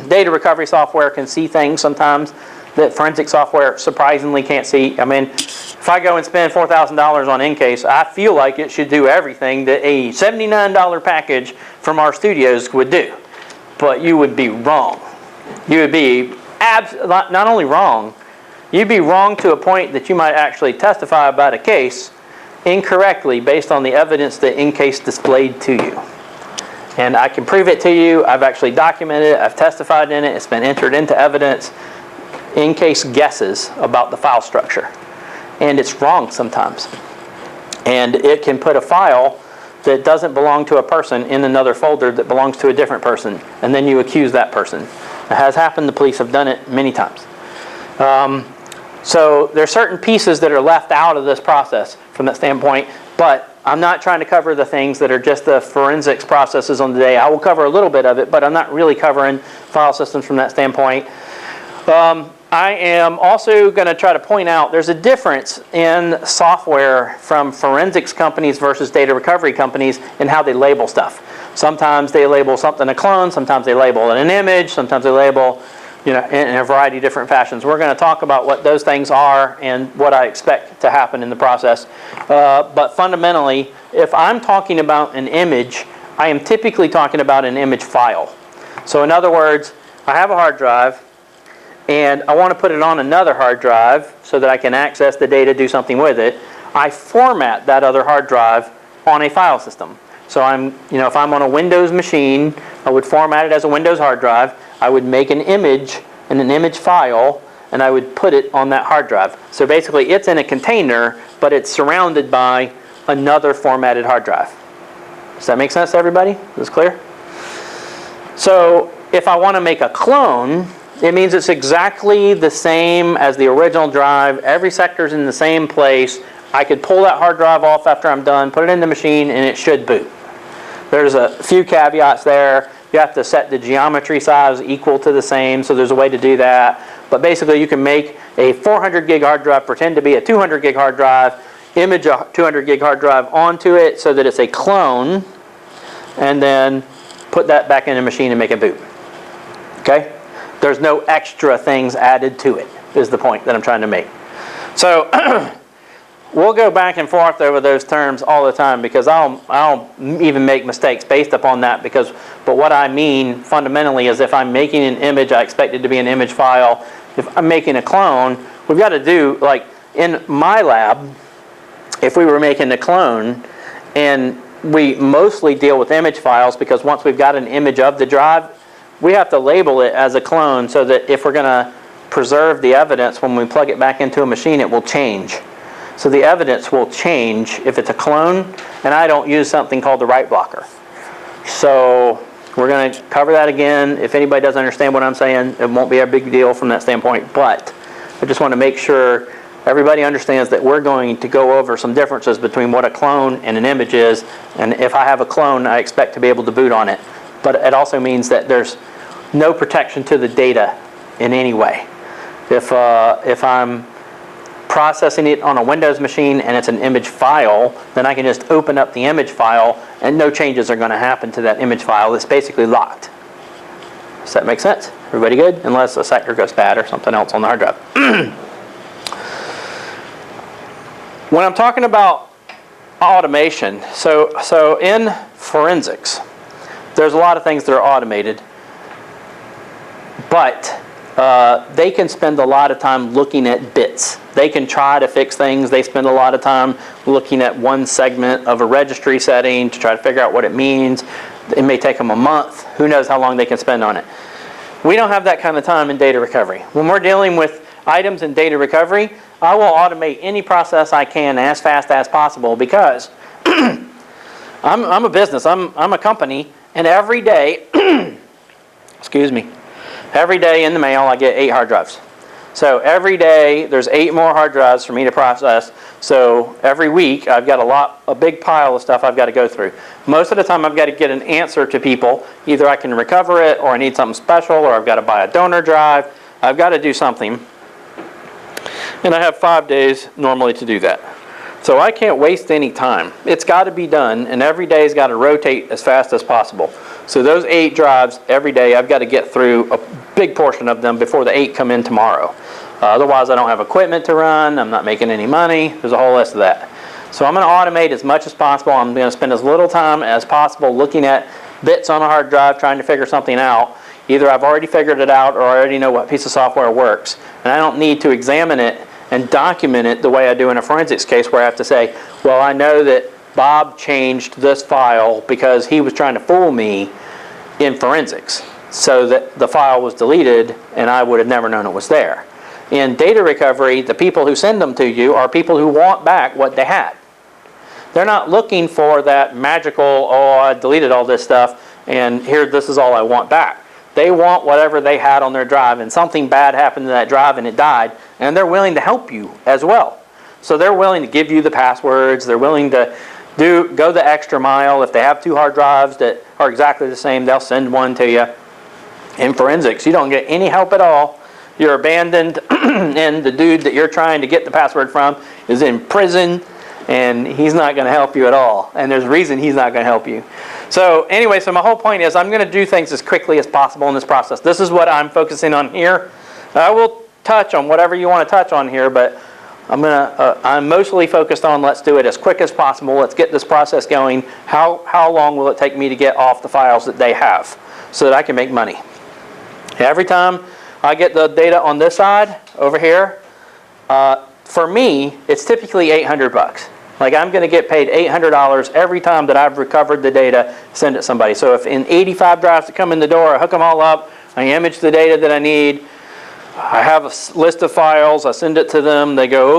Data recovery software can see things sometimes that forensic software surprisingly can't see. I mean, if I go and spend $4,000 on Encase, I feel like it should do everything that a $79 package from our studios would do. But you would be wrong. You would be not only wrong, you'd be wrong to a point that you might actually testify about a case incorrectly based on the evidence that Encase displayed to you. And I can prove it to you. I've actually documented it. I've testified in it. It's been entered into evidence. Encase guesses about the file structure. And it's wrong sometimes. And it can put a file that doesn't belong to a person in another folder that belongs to a different person. And then you accuse that person. It has happened. The police have done it many times. So there are certain pieces that are left out of this process from that standpoint. But I'm not trying to cover the things that are just the forensics processes on the day. I will cover a little bit of it, but I'm not really covering file systems from that standpoint. I am also going to try to point out there's a difference in software from forensics companies versus data recovery companies in how they label stuff. Sometimes they label something a clone, sometimes they label an image, sometimes they label, in a variety of different fashions. We're going to talk about what those things are and what I expect to happen in the process. But fundamentally, if I'm talking about an image, I am typically talking about an image file. So in other words, I have a hard drive, and I want to put it on another hard drive so that I can access the data, do something with it. I format that other hard drive on a file system. So if I'm on a Windows machine, I would format it as a Windows hard drive. I would make an image and an image file, and I would put it on that hard drive. So basically, it's in a container, but it's surrounded by another formatted hard drive. Does that make sense to everybody? Is this clear? So if I want to make a clone, it means it's exactly the same as the original drive. Every sector's in the same place. I could pull that hard drive off after I'm done, put it in the machine, and it should boot. There's a few caveats there. You have to set the geometry size equal to the same, so there's a way to do that. But basically, you can make a 400 gig hard drive pretend to be a 200 gig hard drive, image a 200 gig hard drive onto it so that it's a clone, and then put that back in the machine and make it boot. Okay? There's no extra things added to it, is the point that I'm trying to make. So we'll go back and forth over those terms all the time because I'll even make mistakes based upon that. But what I mean fundamentally is if I'm making an image, I expect it to be an image file. If I'm making a clone, we've got to do, like in my lab, if we were making a clone, and we mostly deal with image files because once we've got an image of the drive, we have to label it as a clone so that if we're going to preserve the evidence when we plug it back into a machine, it will change. So the evidence will change if it's a clone, and I don't use something called the write blocker. So we're going to cover that again. If anybody doesn't understand what I'm saying, it won't be a big deal from that standpoint, but I just want to make sure everybody understands that we're going to go over some differences between what a clone and an image is, and if I have a clone, I expect to be able to boot on it. But it also means that there's no protection to the data in any way. If I'm processing it on a Windows machine and it's an image file, then I can just open up the image file and no changes are going to happen to that image file. It's basically locked. Does that make sense? Everybody good? Unless a sector goes bad or something else on the hard drive. When I'm talking about automation, so in forensics, there's a lot of things that are automated, but they can spend a lot of time looking at bits. They can try to fix things. They spend a lot of time looking at one segment of a registry setting to try to figure out what it means. It may take them a month. Who knows how long they can spend on it. We don't have that kind of time in data recovery. When we're dealing with items in data recovery, I will automate any process I can as fast as possible because I'm a business. I'm a company. And every day, excuse me, every day in the mail I get 8 hard drives. So every day there's 8 more hard drives for me to process. So every week I've got a big pile of stuff I've got to go through. Most of the time I've got to get an answer to people. Either I can recover it, or I need something special, or I've got to buy a donor drive. I've got to do something. And I have 5 days normally to do that. So I can't waste any time. It's got to be done, and every day's got to rotate as fast as possible. So those 8 drives every day, I've got to get through a big portion of them before the 8 come in tomorrow. Otherwise, I don't have equipment to run. I'm not making any money. There's a whole list of that. So I'm going to automate as much as possible. I'm going to spend as little time as possible looking at bits on a hard drive trying to figure something out. Either I've already figured it out or I already know what piece of software works. And I don't need to examine it and document it the way I do in a forensics case where I have to say, well, I know that Bob changed this file because he was trying to fool me in forensics so that the file was deleted and I would have never known it was there. In data recovery, the people who send them to you are people who want back what they had. They're not looking for that magical, oh, I deleted all this stuff and here, this is all I want back. They want whatever they had on their drive, and something bad happened to that drive and it died, and they're willing to help you as well. So they're willing to give you the passwords. They're willing to go the extra mile. If they have 2 hard drives that are exactly the same, they'll send one to you. In forensics, you don't get any help at all. You're abandoned, and the dude that you're trying to get the password from is in prison, and he's not going to help you at all. And there's a reason he's not going to help you. So anyway, so my whole point is I'm going to do things as quickly as possible in this process. This is what I'm focusing on here. I will touch on whatever you want to touch on here, but I'm mostly focused on let's do it as quick as possible. Let's get this process going. How long will it take me to get off the files that they have so that I can make money? Every time I get the data on this side over here, for me, it's typically $800. Like I'm going to get paid $800 every time that I've recovered the data, send it to somebody. So if in 85 drives that come in the door, I hook them all up, I image the data that I need, I have a list of files, I send it to them, they go,